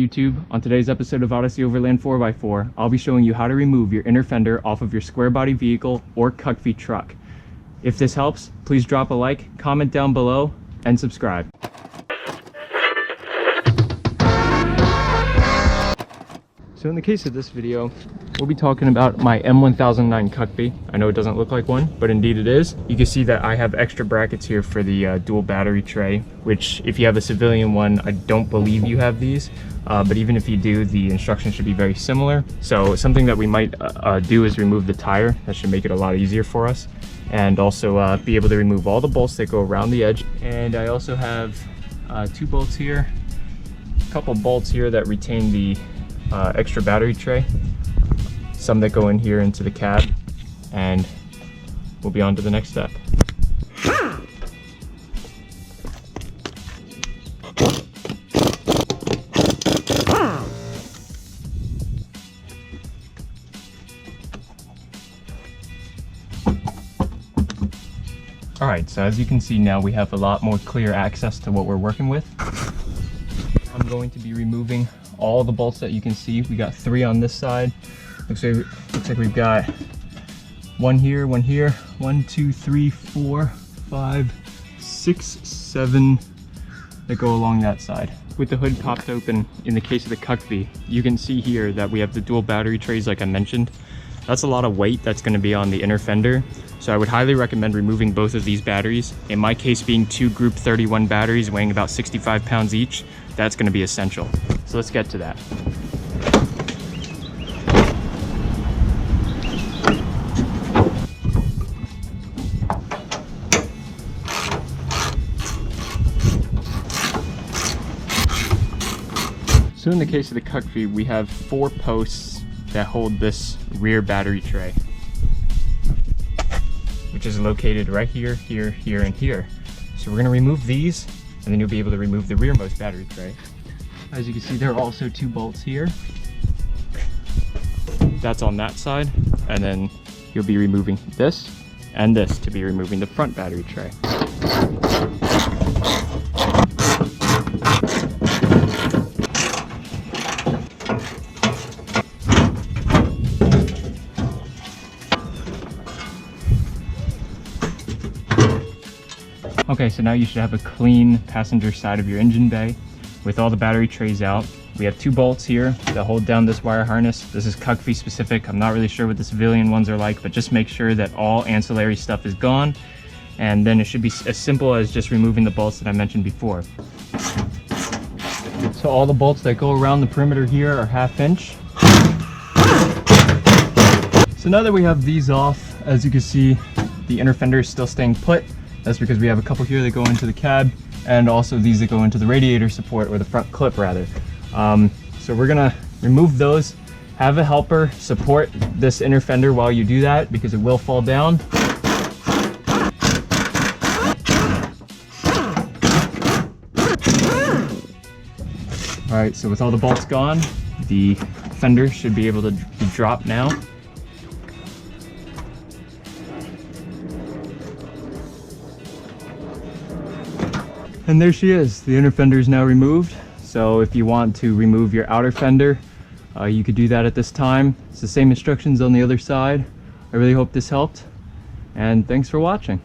YouTube. On today's episode of Odyssey Overland 4x4, I'll be showing you how to remove your inner fender off of your square body vehicle or CUCV truck. If this helps, please drop a like, comment down below, and subscribe. So in the case of this video, we'll be talking about my M1009 CUCV. I know it doesn't look like one, but indeed it is. You can see that I have extra brackets here for the dual battery tray, which if you have a civilian one, I don't believe you have these. But even if you do, the instructions should be very similar. So something that we might do is remove the tire. That should make it a lot easier for us. And also be able to remove all the bolts that go around the edge. And I also have 2 bolts here, a couple bolts here that retain the extra battery tray, some that go in here into the cab, and we'll be on to the next step. Alright, so as you can see now we have a lot more clear access to what we're working with. I'm going to be removing all the bolts that you can see. We got 3 on this side. Looks like we've got 1 here, 1, 2, 3, 4, 5, 6, 7 that go along that side. With the hood popped open, in the case of the CUCV, you can see here that we have the dual battery trays like I mentioned. That's a lot of weight that's going to be on the inner fender. So I would highly recommend removing both of these batteries. In my case being 2 Group 31 batteries weighing about 65 pounds each, that's going to be essential. So let's get to that. So in the case of the CUCV, we have 4 posts that hold this rear battery tray, which is located right here, here, here, and here. So we're going to remove these, and then you'll be able to remove the rearmost battery tray. As you can see, there are also 2 bolts here. That's on that side, and then you'll be removing this and this to be removing the front battery tray. Okay, so now you should have a clean passenger side of your engine bay with all the battery trays out. We have 2 bolts here that hold down this wire harness. This is CUCV specific. I'm not really sure what the civilian ones are like, but just make sure that all ancillary stuff is gone. And then it should be as simple as just removing the bolts that I mentioned before. So all the bolts that go around the perimeter here are 1/2 inch. So now that we have these off, as you can see, the inner fender is still staying put. That's because we have a couple here that go into the cab, and also these that go into the radiator support, or the front clip rather. So we're gonna remove those. Have a helper support this inner fender while you do that, because it will fall down. All right, so with all the bolts gone, the fender should be able to be dropped now. And there she is. The inner fender is now removed. So if you want to remove your outer fender, you could do that at this time. It's the same instructions on the other side. I really hope this helped, and thanks for watching.